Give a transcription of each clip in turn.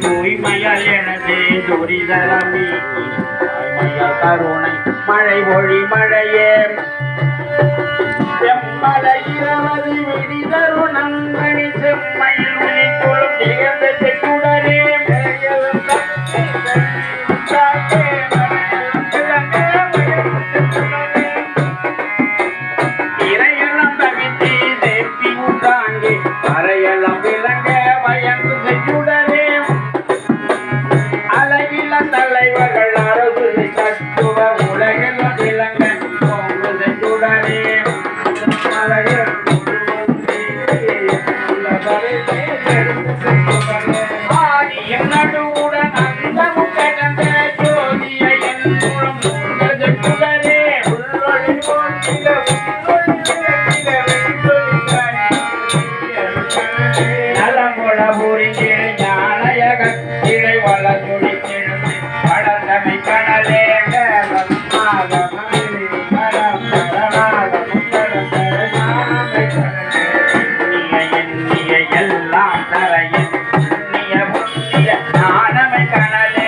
தூய்மையால் எனது துரிதரமி கருணை மழை ஒளி மழையே செம்மலை இரவது விடிதருணம் கணி செம்மையில் உயிர்கொள்ளும் திகழ்ந்த செக்குடனே இறையெல்லாம் தவித்து தேப்பி உண்டாங்கி அறையெல்லாம் விளங்க பயந்து செய்யுடனே அழகில தலைவர்கள் அரசு தத்துவ உலகெல்லாம் விளங்க போங்கு செய்யுடனே நடுவுடன் அந்த முகந்த ஜோதியை என் மூலம் குடரே உள்ளொளி நலமுள புரிஞ்சு ஞானயக இடை வளர்ந்துடி கிழந்து வளர்ந்தமை கணலே எல்லாம் தரையில் ஞானமை கணலே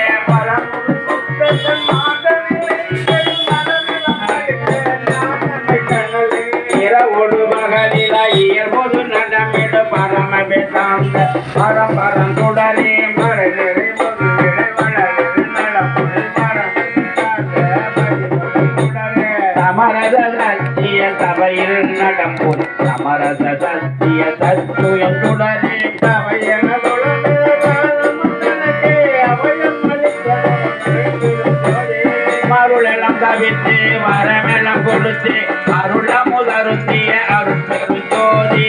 இரவோடு மகளில இயல்போது நடமிடு பரம வேதாந்த பரம்பரம் தொடரே மரநெறி சமரச சத்திய சபையில் நடம்புரி சமரச சத்திய தத்துவத்துடனே சபையன மருளெல்லாம் தவிர்த்து வரமெல்லாம் கொடுத்து அருள முதருத்திய அருள் பெரு ஜோதி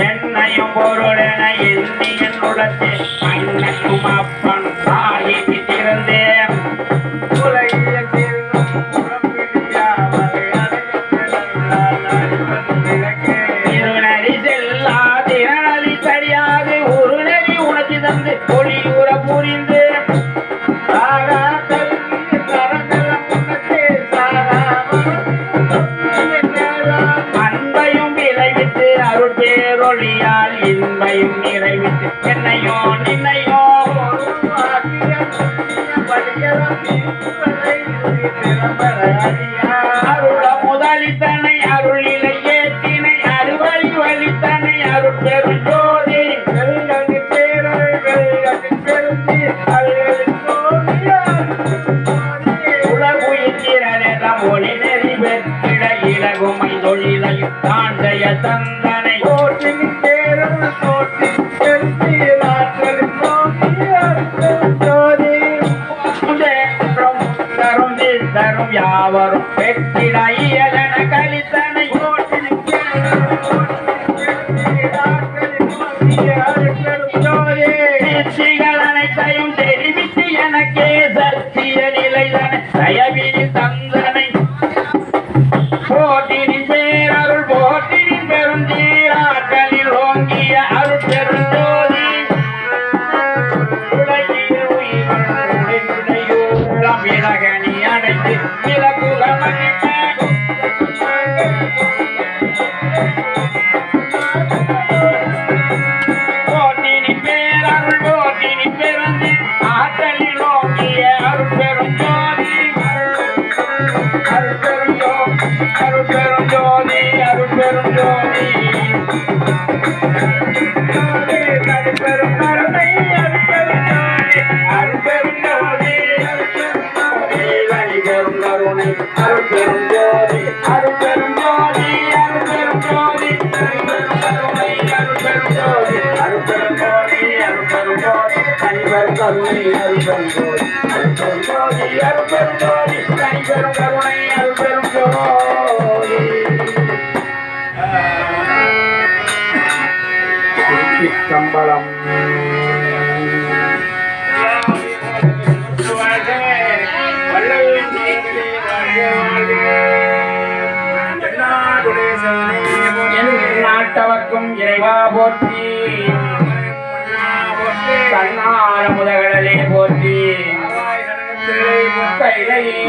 என்னையும் பொருளென எண்ணி என்னுடத்தே அண்ணக்கும் அப்பன் தாயி திறந்தேன் திருநறி செல்லா திறனறி சரியாது ஒரு நெறி உணர்ச்சி தந்து ஒளியுற புரிந்து அன்பையும் விளைவித்து அருள் பேரொழியால் இன்பையும் நிறைவித்து என்னையோ நின்னையோ அருள முதலித்தனை அருள் நிலை ஏற்றினை அருவழி வழித்தனை அருள் பெரும் ஜோதி உலகுயிரம் ஒளி நெறி வெற்றிட இலகுமை தொழிலையும் தாண்டைய தந்தனை தரும் யாவரும் வெற்றிட இயலன கலித்தனை சித்திகள் அனைத்தையும் தெரிவித்து எனக்கே சத்திய நிலைதனை தயவினி தந்தனை போட்டினின் பேரருள் போட்டினின் பெருந்தீராற்றலில் ஓங்கிய அருள் பெருஞ்சோதி உலகிய உயிரிழையோம் விலகனி அடைத்து விலகுகமணி போட்டினின் பேரருள் போட்டினின் பெருந்தி ஆற்றலில் ஓங்கிய அருள் பெருஞ்சோதி அருள் பெருஞ்சோதி அருள் பெருஞ்சோதி அருள் பெருஞ்சோதி பெரும் கருணை அருள் பெருஞ்சோதி அருள் பெருஞ்சோதி பெரும் கருணை அருள் பெருஞ்சோதி அருள் பெருஞ்சோதி அருள் பெருஞ்சோதி கருணை அருள் பெருஞ்சோதி அருள் பெருஞ்சோதி அருள் பெருஞ்சோதி தனிவர் கருணை அருள் பெருஞ்சோதி அருள் பெருஞ்சோதி அருள் பெருஞ்சோதி தனிவரும் கருணை அருள் பெருஞ்சோதி சிற்றம்பலம் நாட்டவர்க்கும் இறைவா போற்றி தன்னார முதகளே போற்றி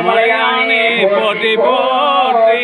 மலையானே போற்றி போற்றி.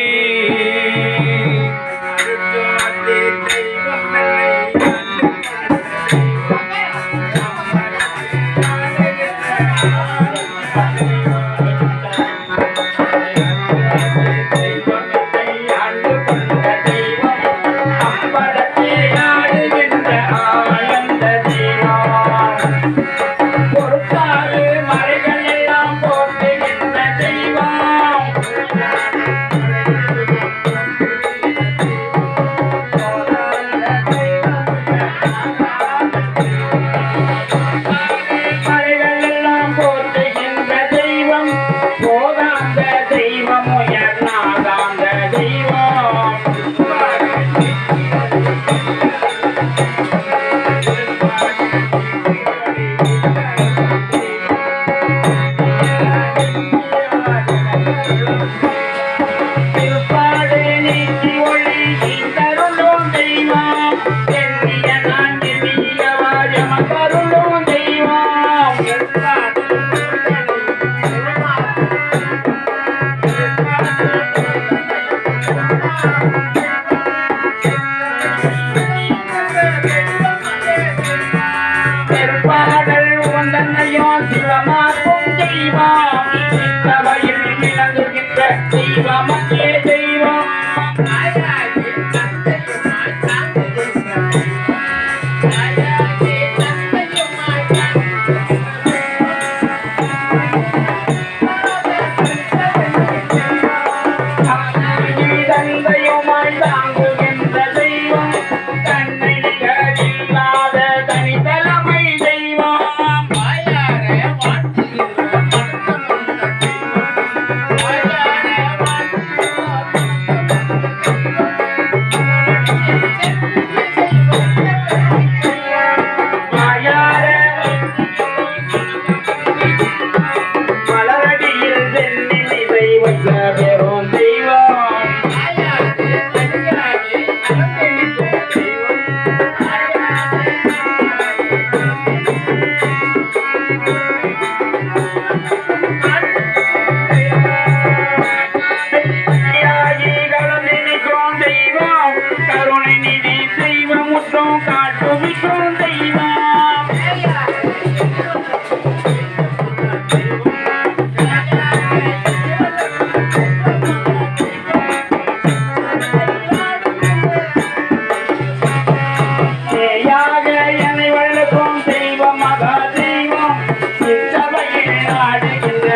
தெய்வமக்கே தெய்வம் தந்தையுமாய் தாங்குகின்ற தெய்வம் தன்னை நிகரில்லாத தனித்தலைமை தெய்வம் மலரடியில் சென்னிலை தெய்வத்த பெரும் தெய்வம் நினைக்கும் தெய்வம் கருணை நிதி தெய்வம் முற்றும் காட்டுவிக்கும் தெய்வம் சேயாக என்னை வளர்க்கும் தெய்வம் மகா தெய்வம் இச்சபையில் நாடுகின்ற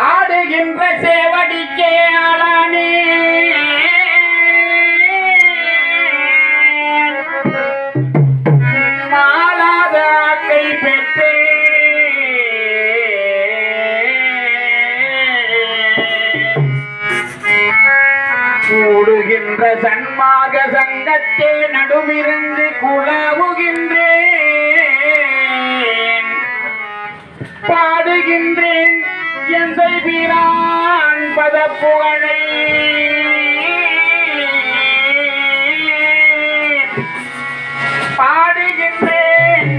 ஆடுகின்ற சேவடிக்கே ஆளானே மாளாத கை பெற்றே கூடுகின்ற சன்மாக சங்கத்தே நடுவிருந்து குழவுகின்றேன் பாடுகின்றேன் எந்தை வீரான் பதப்புகழை பாடுகின்றேன்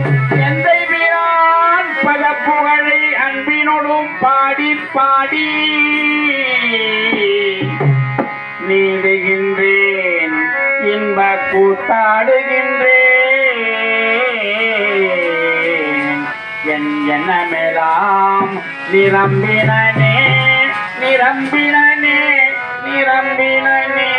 எந்தை வீரான் பதப்புகழை அன்பினோடும் பாடி பாடி நீடுகின்றேன் இன்ப கூத்தாடுகின்றேன் என் எண்ணமெல்லாம் நிரம்பினே நிரம்பினே நிரம்பினே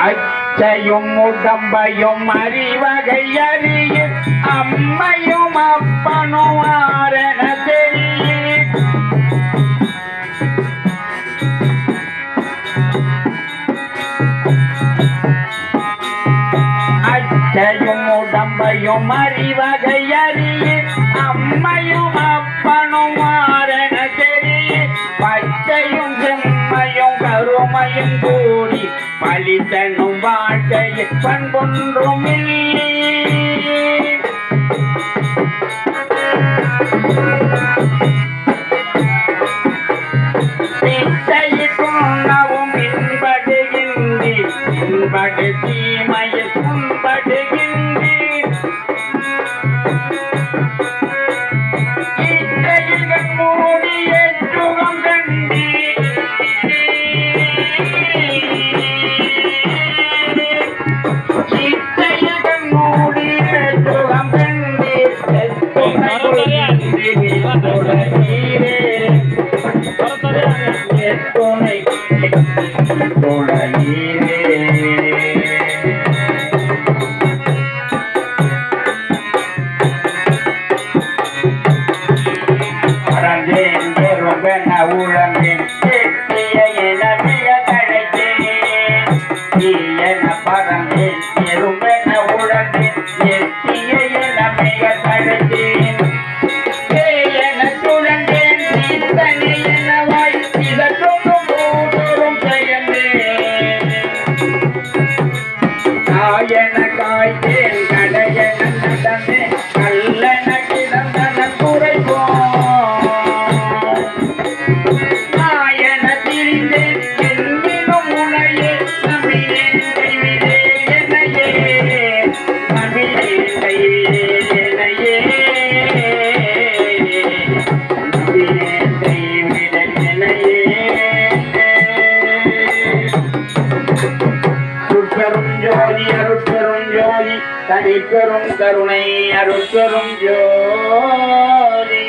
அச்சையும் உடம்பையும் அறிவகை அறிய அம்மையும் அப்பனும் ஆரண தெரியும் அச்சையும் உடம்பையும் அறிவகை அறிய அம்மையும் அப்பனும் மாறன சரி பச்சையும் செம்மையும் கருமையும் கூடி பலித்தனும் வாழ்க்கையில் பண்பொன்றும் இல்லை பிச்சையிட்டுண்ணவும் பின்படுகின்றி பின்படு தீமையில் புண்படுகின்றி இச்சைகள் மூடிய சுகம் கண்டி இச்சைகள் மூடிய சுகம் கண்டி துணை துணையே பறந்தேன் பெரும்பென உழந்தேன் எட்டிய என மிக தடைத்தேன் என பறந்தேன் பெரும்பென உழந்தேன் எட்டிய என மிக தடைத்தேன் என துழந்தேன் தனி எனவாய் இதற்கும் மூதரும் பெயர்ந்தேன் காயன காய்த்தேன் கடையன நடந்தேன் கல்லன கிடந்தன குறைவோம் காயன திரிந்தேன் என்னிலும் உனையே நம்பினேன் கைவிடே என்னையே நம்பினேன் கைவிடே என்னையே நம்பினேன் கைவிடே என்னையே அருட்பெரும் ஜோதி அருட்பெரும் ஜோதி தனிப்பெரும் கருணை அருட்பெரும் ஜோதி